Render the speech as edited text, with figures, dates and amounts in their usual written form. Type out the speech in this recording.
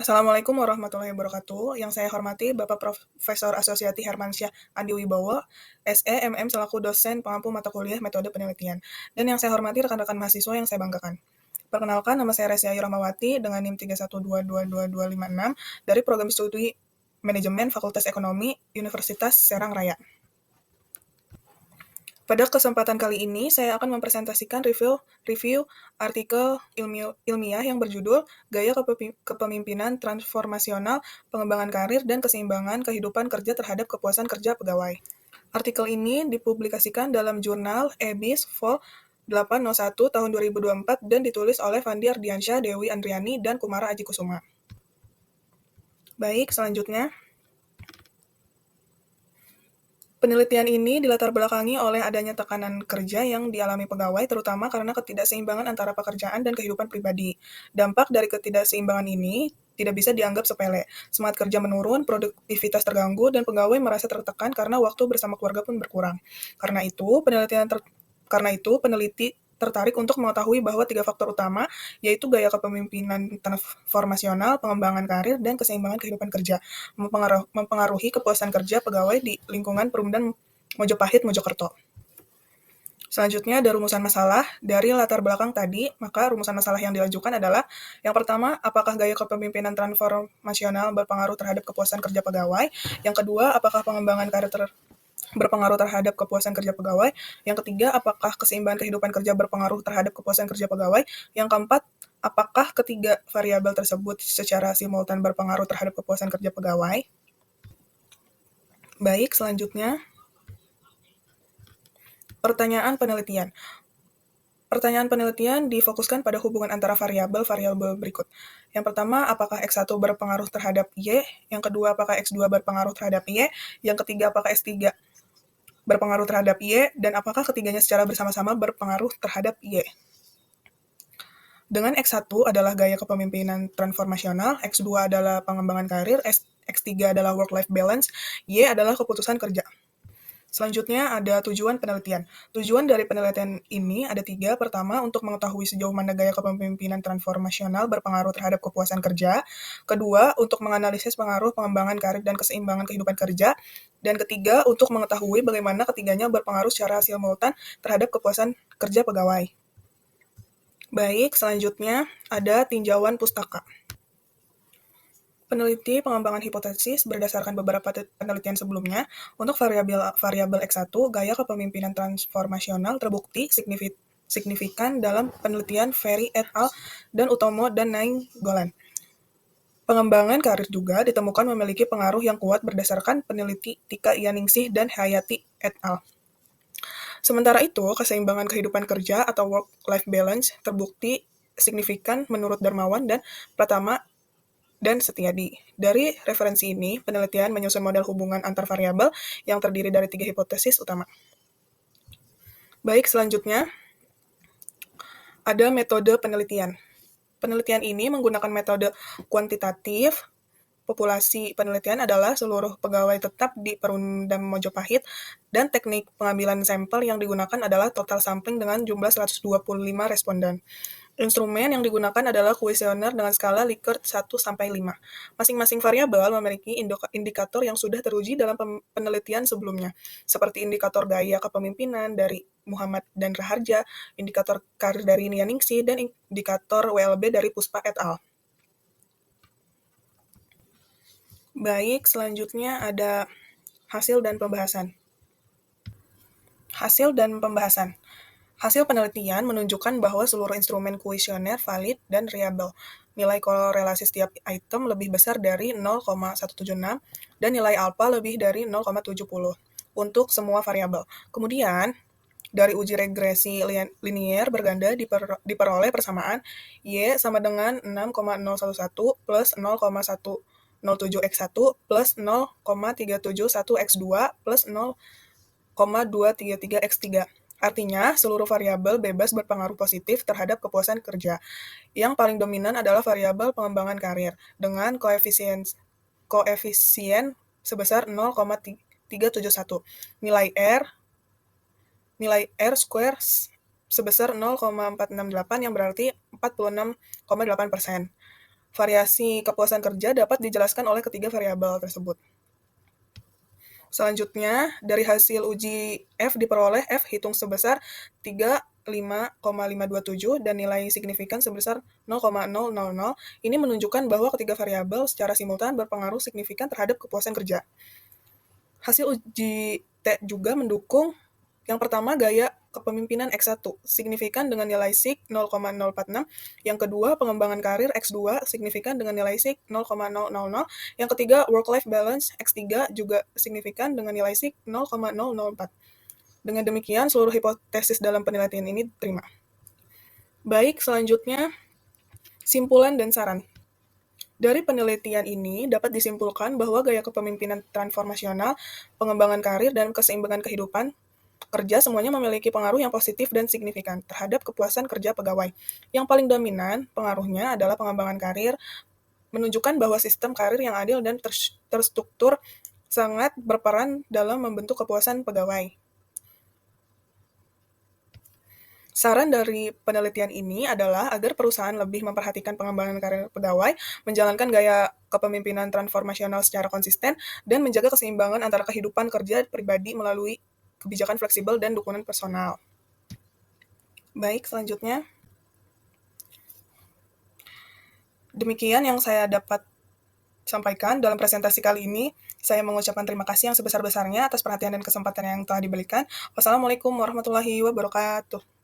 Assalamualaikum warahmatullahi wabarakatuh. Yang saya hormati Bapak Profesor Asosiati Hermansyah Andi Wibowo, SE, MM selaku dosen pengampu mata kuliah metode penelitian. Dan yang saya hormati rekan-rekan mahasiswa yang saya banggakan. Perkenalkan, nama saya Resia Rahmawati dengan NIM 3122256 dari Program Studi Manajemen Fakultas Ekonomi Universitas Serang Raya. Pada kesempatan kali ini, saya akan mempresentasikan review artikel ilmiah yang berjudul Gaya Kepemimpinan Transformasional, Pengembangan Karir, dan Keseimbangan Kehidupan Kerja Terhadap Kepuasan Kerja Pegawai. Artikel ini dipublikasikan dalam jurnal EBIS Vol 801 tahun 2024 dan ditulis oleh Fandi Ardiansyah, Dewi Andriani, dan Kumara Aji Kusuma. Baik, selanjutnya. Penelitian ini dilatar belakangi oleh adanya tekanan kerja yang dialami pegawai, terutama karena ketidakseimbangan antara pekerjaan dan kehidupan pribadi. Dampak dari ketidakseimbangan ini tidak bisa dianggap sepele. Semangat kerja menurun, produktivitas terganggu, dan pegawai merasa tertekan karena waktu bersama keluarga pun berkurang. Karena itu, peneliti tertarik untuk mengetahui bahwa 3 faktor utama, yaitu gaya kepemimpinan transformasional, pengembangan karir, dan keseimbangan kehidupan kerja, mempengaruhi kepuasan kerja pegawai di lingkungan Perumdan Mojopahit, Mojokerto. Selanjutnya ada rumusan masalah. Dari latar belakang tadi, maka rumusan masalah yang diajukan adalah yang pertama, apakah gaya kepemimpinan transformasional berpengaruh terhadap kepuasan kerja pegawai? Yang kedua, apakah pengembangan karir berpengaruh terhadap kepuasan kerja pegawai? Yang ketiga, apakah keseimbangan kehidupan kerja berpengaruh terhadap kepuasan kerja pegawai? Yang keempat, apakah ketiga variabel tersebut secara simultan berpengaruh terhadap kepuasan kerja pegawai? Baik, selanjutnya. Pertanyaan penelitian. Pertanyaan penelitian difokuskan pada hubungan antara variabel-variabel berikut. Yang pertama, apakah X1 berpengaruh terhadap Y? Yang kedua, apakah X2 berpengaruh terhadap Y? Yang ketiga, apakah X3 berpengaruh terhadap Y? Dan apakah ketiganya secara bersama-sama berpengaruh terhadap Y? Dengan X1 adalah gaya kepemimpinan transformasional, X2 adalah pengembangan karir, X3 adalah work-life balance, Y adalah keputusan kerja. Selanjutnya ada tujuan penelitian. Tujuan dari penelitian ini ada 3. Pertama, untuk mengetahui sejauh mana gaya kepemimpinan transformasional berpengaruh terhadap kepuasan kerja. Kedua, untuk menganalisis pengaruh pengembangan karir dan keseimbangan kehidupan kerja. Dan ketiga, untuk mengetahui bagaimana ketiganya berpengaruh secara simultan terhadap kepuasan kerja pegawai. Baik, selanjutnya ada tinjauan pustaka. Peneliti pengembangan hipotesis berdasarkan beberapa penelitian sebelumnya, untuk variabel X1, gaya kepemimpinan transformasional terbukti signifikan dalam penelitian Ferry et al. Dan Utomo dan Nainggolan. Pengembangan karir juga ditemukan memiliki pengaruh yang kuat berdasarkan peneliti Tika Yaningsih dan Hayati et al. Sementara itu, keseimbangan kehidupan kerja atau work-life balance terbukti signifikan menurut Darmawan dan Pratama dan Setiadi. Dari referensi ini, penelitian menyusun model hubungan antar variabel yang terdiri dari 3 hipotesis utama. Baik, selanjutnya ada metode penelitian. Penelitian ini menggunakan metode kuantitatif. Populasi penelitian adalah seluruh pegawai tetap di Perumdam Mojopahit, dan teknik pengambilan sampel yang digunakan adalah total sampling dengan jumlah 125 responden. Instrumen yang digunakan adalah kuesioner dengan skala Likert 1-5. Masing-masing variabel memiliki indikator yang sudah teruji dalam penelitian sebelumnya, seperti indikator gaya kepemimpinan dari Muhammad dan Raharja, indikator karir dari Yaningsih, dan indikator WLB dari Puspa et al. Baik, selanjutnya ada hasil dan pembahasan. Hasil dan pembahasan. Hasil penelitian menunjukkan bahwa seluruh instrumen kuesioner valid dan reliable. Nilai korelasi setiap item lebih besar dari 0,176 dan nilai alfa lebih dari 0,70 untuk semua variabel. Kemudian, dari uji regresi linier berganda diperoleh persamaan Y sama dengan 6,011 plus 0,107X1 plus 0,371X2 plus 0,233X3. Artinya, seluruh variabel bebas berpengaruh positif terhadap kepuasan kerja. Yang paling dominan adalah variabel pengembangan karir, dengan koefisien sebesar 0,371. Nilai R square sebesar 0,468 yang berarti 46,8%. Variasi kepuasan kerja dapat dijelaskan oleh ketiga variabel tersebut. Selanjutnya, dari hasil uji F diperoleh F hitung sebesar 35,527 dan nilai signifikan sebesar 0,000. Ini menunjukkan bahwa ketiga variabel secara simultan berpengaruh signifikan terhadap kepuasan kerja. Hasil uji T juga mendukung yang pertama, gaya kepemimpinan X1, signifikan dengan nilai SIG 0,046. Yang kedua, pengembangan karir X2, signifikan dengan nilai SIG 0,000. Yang ketiga, work-life balance X3, juga signifikan dengan nilai SIG 0,004. Dengan demikian, seluruh hipotesis dalam penelitian ini diterima. Baik, selanjutnya, simpulan dan saran. Dari penelitian ini dapat disimpulkan bahwa gaya kepemimpinan transformasional, pengembangan karir, dan keseimbangan kehidupan kerja semuanya memiliki pengaruh yang positif dan signifikan terhadap kepuasan kerja pegawai. Yang paling dominan pengaruhnya adalah pengembangan karir, menunjukkan bahwa sistem karir yang adil dan terstruktur sangat berperan dalam membentuk kepuasan pegawai. Saran dari penelitian ini adalah agar perusahaan lebih memperhatikan pengembangan karir pegawai, menjalankan gaya kepemimpinan transformasional secara konsisten, dan menjaga keseimbangan antara kehidupan kerja pribadi melalui kebijakan fleksibel dan dukungan personal. Baik, selanjutnya. Demikian yang saya dapat sampaikan dalam presentasi kali ini. Saya mengucapkan terima kasih yang sebesar-besarnya atas perhatian dan kesempatan yang telah diberikan. Wassalamualaikum warahmatullahi wabarakatuh.